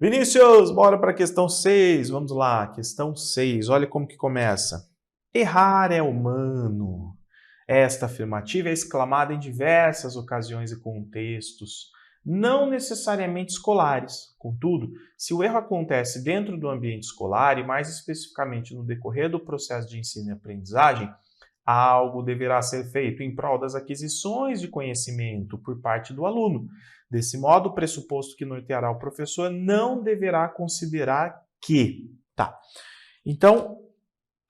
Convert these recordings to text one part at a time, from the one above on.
Vinícius, bora para a questão 6. Vamos lá, questão 6. Olha como que começa. Errar é humano. Esta afirmativa é exclamada em diversas ocasiões e contextos, não necessariamente escolares. Contudo, se o erro acontece dentro do ambiente escolar e mais especificamente no decorrer do processo de ensino e aprendizagem, algo deverá ser feito em prol das aquisições de conhecimento por parte do aluno. Desse modo, o pressuposto que norteará o professor não deverá considerar que. Tá. Então,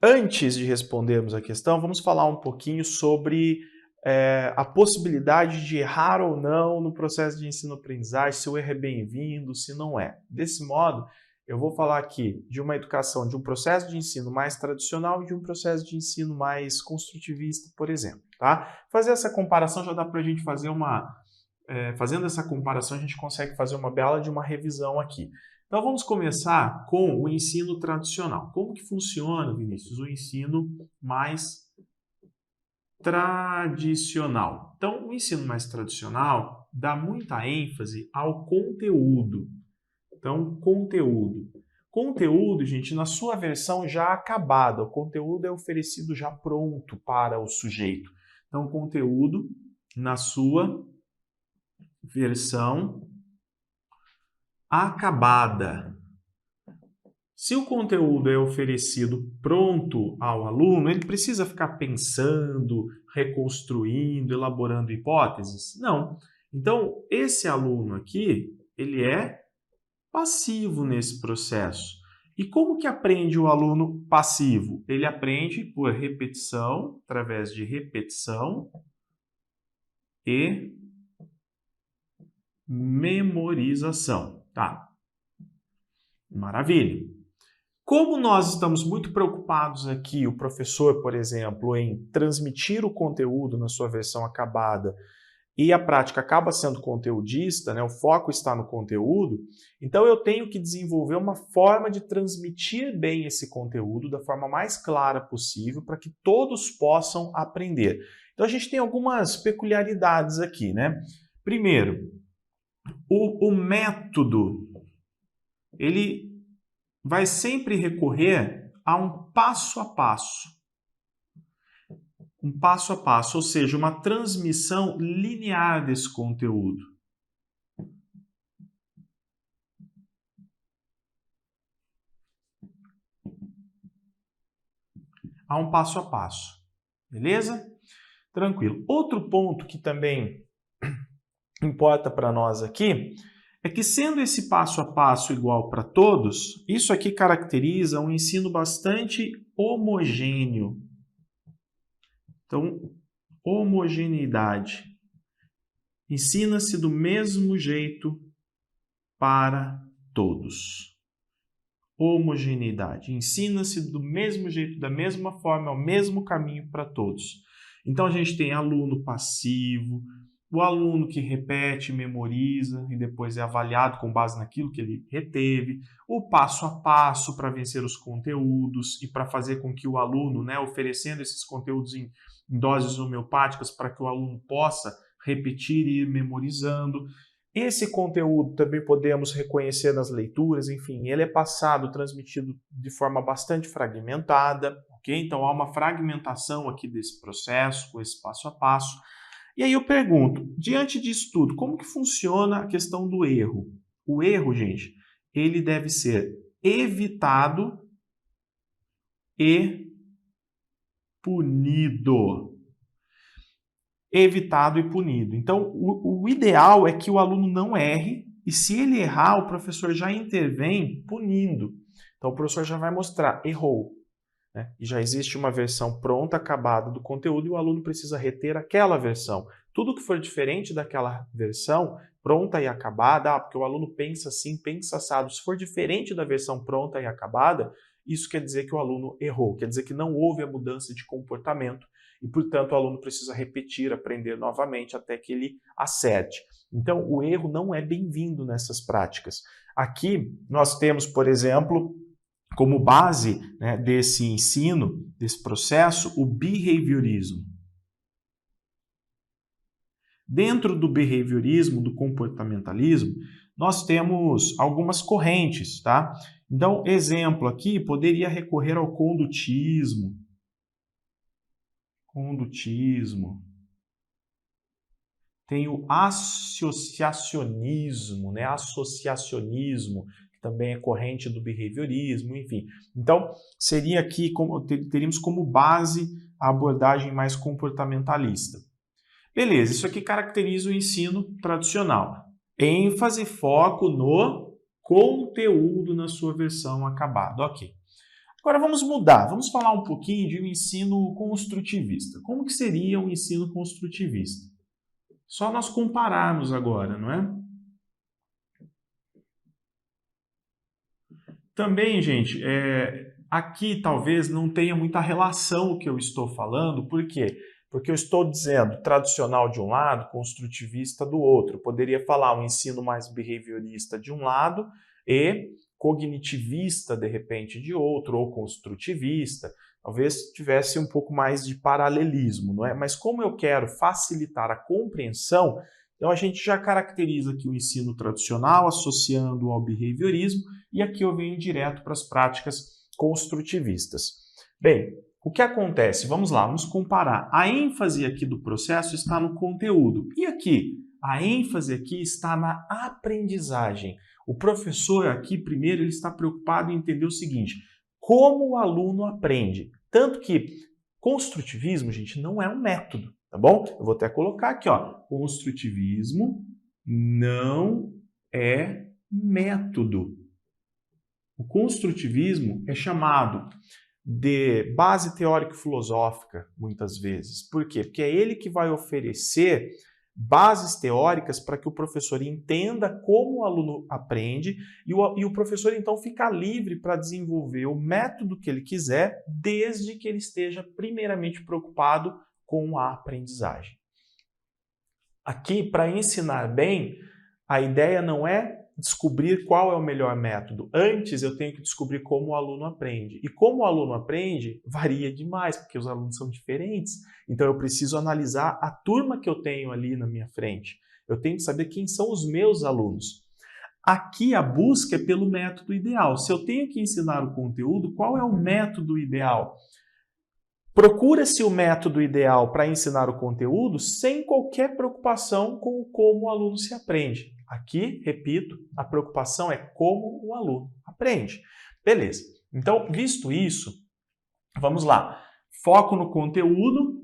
antes de respondermos a questão, vamos falar um pouquinho sobre a possibilidade de errar ou não no processo de ensino-aprendizagem, se o erro é bem-vindo, se não é. Desse modo, eu vou falar aqui de uma educação, de um processo de ensino mais tradicional e de um processo de ensino mais construtivista, por exemplo. Tá? Fazer essa comparação já dá para a gente fazer fazendo essa comparação, a gente consegue fazer uma bela de uma revisão aqui. Então vamos começar com o ensino tradicional. Como que funciona, Vinícius, o ensino mais tradicional? Então, o ensino mais tradicional dá muita ênfase ao conteúdo. Então, conteúdo. Conteúdo, gente, na sua versão já acabada. O conteúdo é oferecido já pronto para o sujeito. Então, conteúdo na sua versão acabada. Se o conteúdo é oferecido pronto ao aluno, ele precisa ficar pensando, reconstruindo, elaborando hipóteses? Não. Então, esse aluno aqui, ele é passivo nesse processo. E como que aprende o aluno passivo? Ele aprende por repetição, através de repetição e memorização. Tá? Maravilha. Como nós estamos muito preocupados aqui, o professor, por exemplo, em transmitir o conteúdo na sua versão acabada e a prática acaba sendo conteudista, né? O foco está no conteúdo, então eu tenho que desenvolver uma forma de transmitir bem esse conteúdo da forma mais clara possível para que todos possam aprender. Então a gente tem algumas peculiaridades aqui, né? Primeiro, o método, ele vai sempre recorrer a um passo a passo. Um passo a passo, ou seja, uma transmissão linear desse conteúdo. Há um passo a passo. Beleza? Tranquilo. Outro ponto que também importa para nós aqui é que, sendo esse passo a passo igual para todos, isso aqui caracteriza um ensino bastante homogêneo. Então, homogeneidade. Ensina-se do mesmo jeito para todos. Homogeneidade. Ensina-se do mesmo jeito, da mesma forma, ao mesmo caminho para todos. Então, a gente tem aluno passivo, o aluno que repete, memoriza e depois é avaliado com base naquilo que ele reteve, o passo a passo para vencer os conteúdos e para fazer com que o aluno, né, oferecendo esses conteúdos em doses homeopáticas para que o aluno possa repetir e ir memorizando. Esse conteúdo também podemos reconhecer nas leituras, enfim, ele é passado, transmitido de forma bastante fragmentada, ok? Então há uma fragmentação aqui desse processo, com esse passo a passo. E aí eu pergunto, diante disso tudo, como que funciona a questão do erro? O erro, gente, ele deve ser evitado e punido. Evitado e punido. Então, o ideal é que o aluno não erre e, se ele errar, o professor já intervém punindo. Então, o professor já vai mostrar, errou. Né? E já existe uma versão pronta, acabada do conteúdo e o aluno precisa reter aquela versão. Tudo que for diferente daquela versão, pronta e acabada, porque o aluno pensa assim, pensa assado. Se for diferente da versão pronta e acabada, isso quer dizer que o aluno errou, quer dizer que não houve a mudança de comportamento e, portanto, o aluno precisa repetir, aprender novamente até que ele acerte. Então, o erro não é bem-vindo nessas práticas. Aqui nós temos, por exemplo, como base, né, desse ensino, desse processo, o behaviorismo. Dentro do behaviorismo, do comportamentalismo, nós temos algumas correntes, tá? Então, exemplo aqui, poderia recorrer ao condutismo. Tem o associacionismo, né? Associacionismo, que também é corrente do behaviorismo, enfim. Então, seria aqui, teríamos como base a abordagem mais comportamentalista. Beleza, isso aqui caracteriza o ensino tradicional. ênfase, foco no conteúdo na sua versão acabada. Ok. Agora vamos mudar, vamos falar um pouquinho de um ensino construtivista. Como que seria um ensino construtivista? Só nós compararmos agora, não é? Também, gente, aqui talvez não tenha muita relação o que eu estou falando, por quê? Porque eu estou dizendo tradicional de um lado, construtivista do outro. Eu poderia falar um ensino mais behaviorista de um lado e cognitivista, de repente, de outro, ou construtivista. Talvez tivesse um pouco mais de paralelismo, não é? Mas como eu quero facilitar a compreensão, então a gente já caracteriza aqui o ensino tradicional associando ao behaviorismo e aqui eu venho direto para as práticas construtivistas. Bem, o que acontece? Vamos lá, vamos comparar. A ênfase aqui do processo está no conteúdo. E aqui? A ênfase aqui está na aprendizagem. O professor aqui, primeiro, ele está preocupado em entender o seguinte: como o aluno aprende. Tanto que construtivismo, gente, não é um método, tá bom? Eu vou até colocar aqui, ó. Construtivismo não é método. O construtivismo é chamado de base teórico-filosófica, muitas vezes. Por quê? Porque é ele que vai oferecer bases teóricas para que o professor entenda como o aluno aprende e o professor, então, fica livre para desenvolver o método que ele quiser, desde que ele esteja primeiramente preocupado com a aprendizagem. Aqui, para ensinar bem, a ideia não é descobrir qual é o melhor método. Antes, eu tenho que descobrir como o aluno aprende. E como o aluno aprende, varia demais, porque os alunos são diferentes. Então, eu preciso analisar a turma que eu tenho ali na minha frente. Eu tenho que saber quem são os meus alunos. Aqui, a busca é pelo método ideal. Se eu tenho que ensinar o conteúdo, qual é o método ideal? Procura-se o método ideal para ensinar o conteúdo sem qualquer preocupação com como o aluno se aprende. Aqui, repito, a preocupação é como o aluno aprende. Beleza. Então, visto isso, vamos lá. Foco no conteúdo.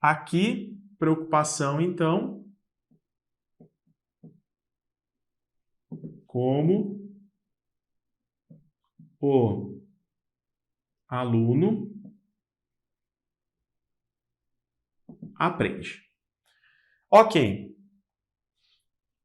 Aqui, preocupação, então, como o aluno aprende. Ok.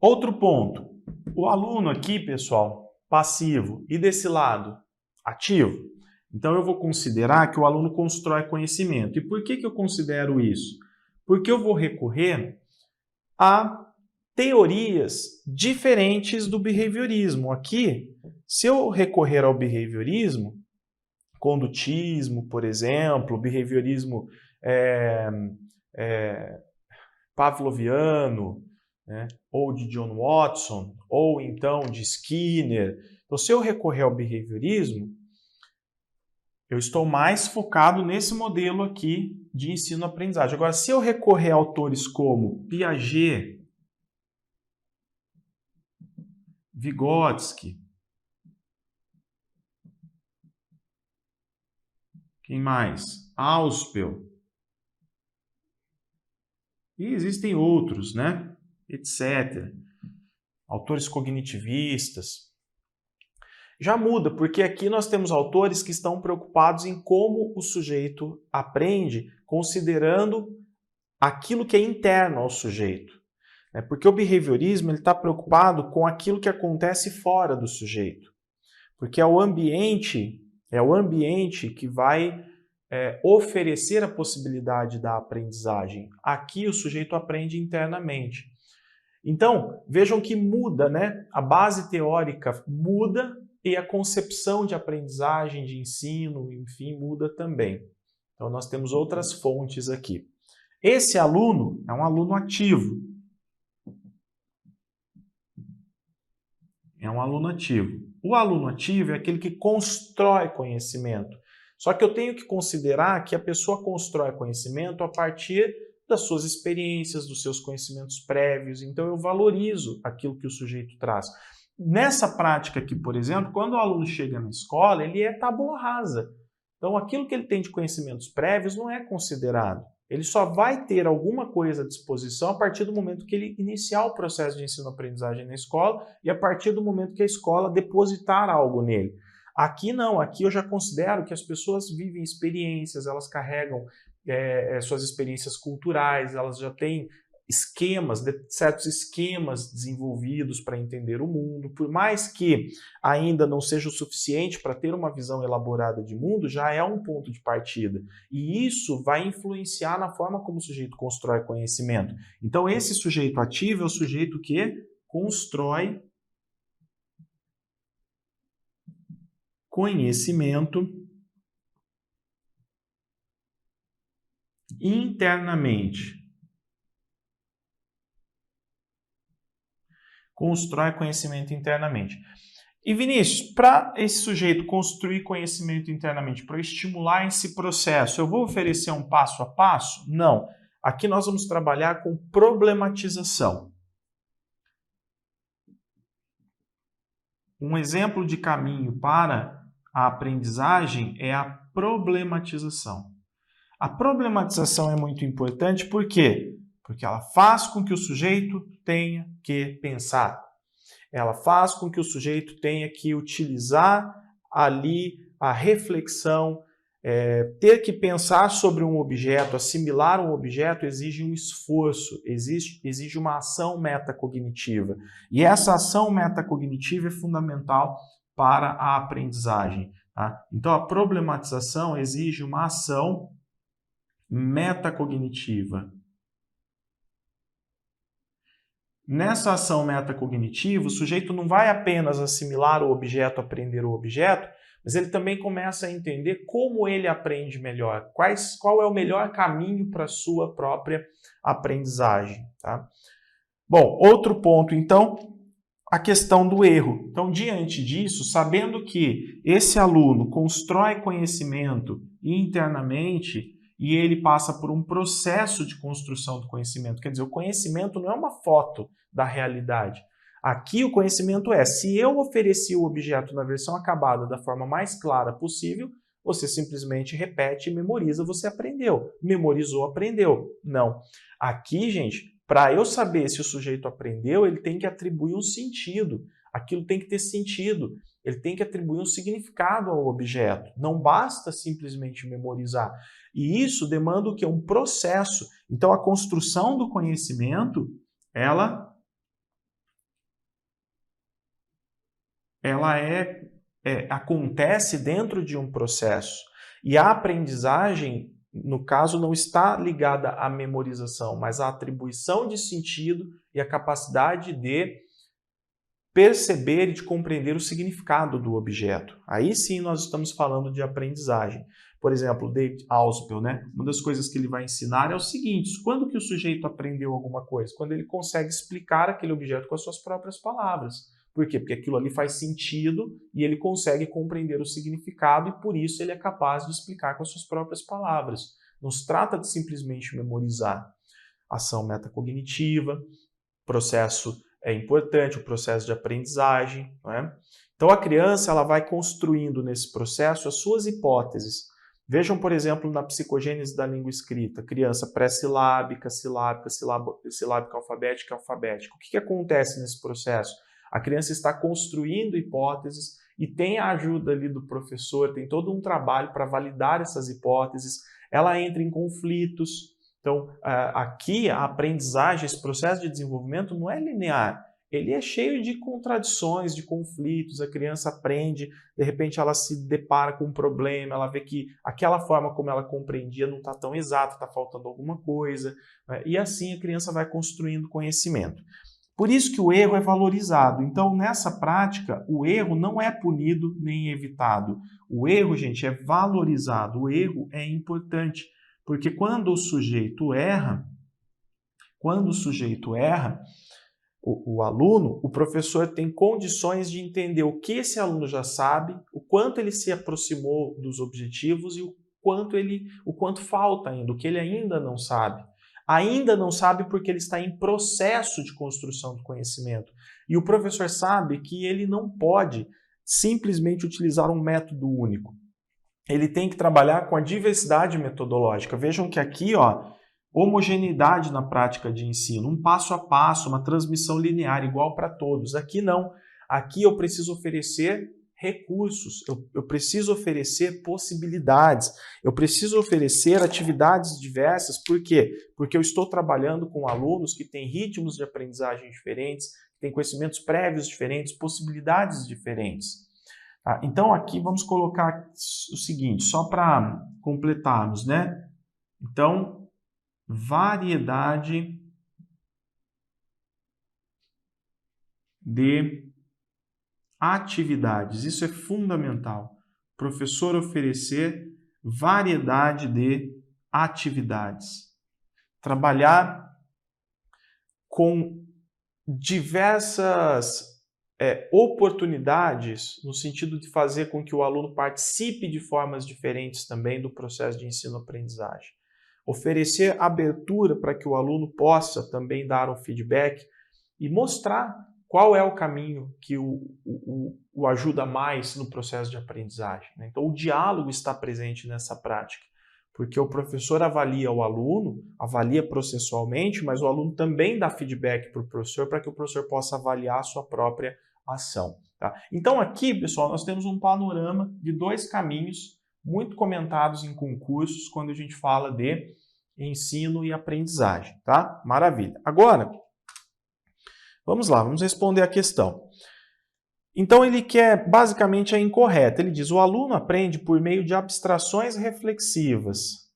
Outro ponto. O aluno aqui, pessoal, passivo. E desse lado, ativo. Então, eu vou considerar que o aluno constrói conhecimento. E por que eu considero isso? Porque eu vou recorrer a teorias diferentes do behaviorismo. Aqui, se eu recorrer ao behaviorismo, condutismo, por exemplo, behaviorismo pavloviano, né, ou de John Watson, ou então de Skinner. Então, se eu recorrer ao behaviorismo, eu estou mais focado nesse modelo aqui de ensino-aprendizagem. Agora, se eu recorrer a autores como Piaget, Vygotsky, quem mais? Auspel, e existem outros, né? Etc. Autores cognitivistas. Já muda, porque aqui nós temos autores que estão preocupados em como o sujeito aprende, considerando aquilo que é interno ao sujeito. Porque o behaviorismo está preocupado com aquilo que acontece fora do sujeito. Porque é o ambiente que vai oferecer a possibilidade da aprendizagem. Aqui o sujeito aprende internamente. Então, vejam que muda, né? A base teórica muda e a concepção de aprendizagem, de ensino, enfim, muda também. Então, nós temos outras fontes aqui. Esse aluno é um aluno ativo. É um aluno ativo. O aluno ativo é aquele que constrói conhecimento. Só que eu tenho que considerar que a pessoa constrói conhecimento a partir das suas experiências, dos seus conhecimentos prévios. Então, eu valorizo aquilo que o sujeito traz. Nessa prática aqui, por exemplo, quando o aluno chega na escola, ele é tábula rasa. Então, aquilo que ele tem de conhecimentos prévios não é considerado. Ele só vai ter alguma coisa à disposição a partir do momento que ele iniciar o processo de ensino-aprendizagem na escola e a partir do momento que a escola depositar algo nele. Aqui não, aqui eu já considero que as pessoas vivem experiências, elas carregam suas experiências culturais, elas já têm esquemas, certos esquemas desenvolvidos para entender o mundo. Por mais que ainda não seja o suficiente para ter uma visão elaborada de mundo, já é um ponto de partida. E isso vai influenciar na forma como o sujeito constrói conhecimento. Então, esse sujeito ativo é o sujeito que constrói conhecimento internamente. Constrói conhecimento internamente. E Vinícius, para esse sujeito construir conhecimento internamente, para estimular esse processo, eu vou oferecer um passo a passo? Não. Aqui nós vamos trabalhar com problematização. Um exemplo de caminho para a aprendizagem é a problematização. A problematização é muito importante, por quê? Porque ela faz com que o sujeito tenha que pensar. Ela faz com que o sujeito tenha que utilizar ali a reflexão, ter que pensar sobre um objeto, assimilar um objeto exige um esforço, exige uma ação metacognitiva. E essa ação metacognitiva é fundamental para a aprendizagem. Tá? Então, a problematização exige uma ação metacognitiva. Nessa ação metacognitiva, o sujeito não vai apenas assimilar o objeto, aprender o objeto, mas ele também começa a entender como ele aprende melhor, qual é o melhor caminho para a sua própria aprendizagem. Tá? Bom, outro ponto, então, a questão do erro. Então, diante disso, sabendo que esse aluno constrói conhecimento internamente, e ele passa por um processo de construção do conhecimento. Quer dizer, o conhecimento não é uma foto da realidade. Aqui o conhecimento se eu ofereci o objeto na versão acabada da forma mais clara possível, você simplesmente repete e memoriza, você aprendeu. Memorizou, aprendeu. Não. Aqui, gente, para eu saber se o sujeito aprendeu, ele tem que atribuir um sentido. Aquilo tem que ter sentido. Ele tem que atribuir um significado ao objeto. Não basta simplesmente memorizar. E isso demanda o quê? Um processo. Então, a construção do conhecimento, ela acontece dentro de um processo. E a aprendizagem, no caso, não está ligada à memorização, mas à atribuição de sentido e à capacidade de perceber e de compreender o significado do objeto. Aí sim nós estamos falando de aprendizagem. Por exemplo, David Ausubel, uma das coisas que ele vai ensinar é o seguinte: quando que o sujeito aprendeu alguma coisa? Quando ele consegue explicar aquele objeto com as suas próprias palavras. Por quê? Porque aquilo ali faz sentido e ele consegue compreender o significado e por isso ele é capaz de explicar com as suas próprias palavras. Não se trata de simplesmente memorizar. Ação metacognitiva, processo é importante, o processo de aprendizagem. Então, a criança ela vai construindo nesse processo as suas hipóteses. Vejam, por exemplo, na psicogênese da língua escrita, criança pré-silábica, silábica alfabética, alfabética. O que acontece nesse processo? A criança está construindo hipóteses e tem a ajuda ali do professor, tem todo um trabalho para validar essas hipóteses. Ela entra em conflitos. Então, aqui a aprendizagem, esse processo de desenvolvimento não é linear, ele é cheio de contradições, de conflitos, a criança aprende, de repente ela se depara com um problema, ela vê que aquela forma como ela compreendia não está tão exata, está faltando alguma coisa, e assim a criança vai construindo conhecimento. Por isso que o erro é valorizado. Então, nessa prática, o erro não é punido nem evitado. O erro, gente, é valorizado, o erro é importante. Porque quando o sujeito erra, o aluno, o professor tem condições de entender o que esse aluno já sabe, o quanto ele se aproximou dos objetivos e o quanto falta ainda, o que ele ainda não sabe. Ainda não sabe porque ele está em processo de construção do conhecimento. E o professor sabe que ele não pode simplesmente utilizar um método único. Ele tem que trabalhar com a diversidade metodológica. Vejam que aqui, homogeneidade na prática de ensino, um passo a passo, uma transmissão linear igual para todos. Aqui não. Aqui eu preciso oferecer recursos, eu preciso oferecer possibilidades, eu preciso oferecer atividades diversas. Por quê? Porque eu estou trabalhando com alunos que têm ritmos de aprendizagem diferentes, têm conhecimentos prévios diferentes, possibilidades diferentes. Então aqui vamos colocar o seguinte, só para completarmos, né? Então, variedade de atividades. Isso é fundamental. Professor oferecer variedade de atividades. Trabalhar com diversas oportunidades no sentido de fazer com que o aluno participe de formas diferentes também do processo de ensino-aprendizagem. Oferecer abertura para que o aluno possa também dar um feedback e mostrar qual é o caminho que o ajuda mais no processo de aprendizagem. Então, o diálogo está presente nessa prática, porque o professor avalia o aluno, avalia processualmente, mas o aluno também dá feedback para o professor para que o professor possa avaliar a sua própria ação. Tá? Então, aqui, pessoal, nós temos um panorama de 2 caminhos muito comentados em concursos quando a gente fala de ensino e aprendizagem. Tá? Maravilha. Agora, vamos lá, vamos responder a questão. Então, ele quer basicamente a incorreta. Ele diz, o aluno aprende por meio de abstrações reflexivas,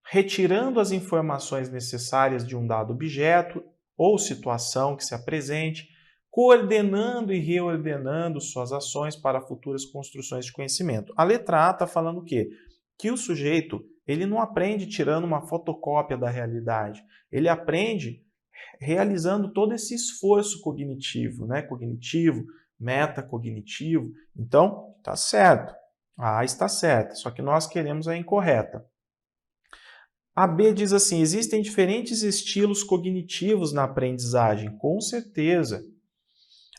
retirando as informações necessárias de um dado objeto ou situação que se apresente, coordenando e reordenando suas ações para futuras construções de conhecimento. A letra A está falando o quê? Que o sujeito ele não aprende tirando uma fotocópia da realidade. Ele aprende realizando todo esse esforço cognitivo, né? Cognitivo, metacognitivo. Então, está certo. A A está certa, só que nós queremos a incorreta. A B diz assim, existem diferentes estilos cognitivos na aprendizagem, com certeza.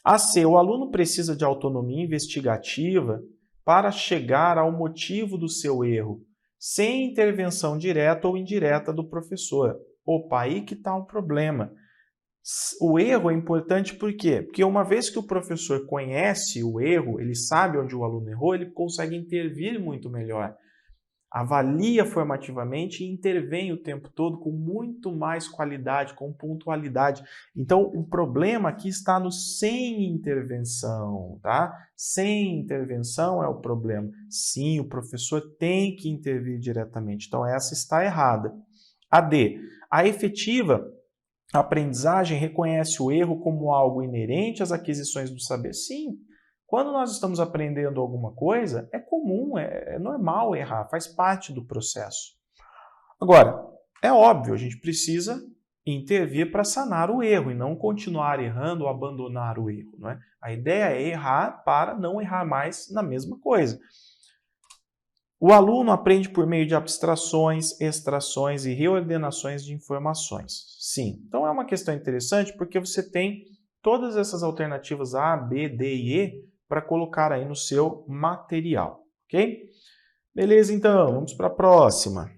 A C, o aluno precisa de autonomia investigativa para chegar ao motivo do seu erro, sem intervenção direta ou indireta do professor. Opa, aí que está o problema. O erro é importante por quê? Porque uma vez que o professor conhece o erro, ele sabe onde o aluno errou, ele consegue intervir muito melhor. Avalia formativamente e intervém o tempo todo com muito mais qualidade, com pontualidade. Então, o problema aqui está no sem intervenção, tá? Sem intervenção é o problema. Sim, o professor tem que intervir diretamente. Então, essa está errada. A D, a efetiva aprendizagem reconhece o erro como algo inerente às aquisições do saber. Sim, quando nós estamos aprendendo alguma coisa, é comum, é normal errar, faz parte do processo. Agora, é óbvio, a gente precisa intervir para sanar o erro e não continuar errando ou abandonar o erro. Não é? A ideia é errar para não errar mais na mesma coisa. O aluno aprende por meio de abstrações, extrações e reordenações de informações. Sim, então é uma questão interessante porque você tem todas essas alternativas A, B, D e E para colocar aí no seu material, ok? Beleza, então, vamos para a próxima.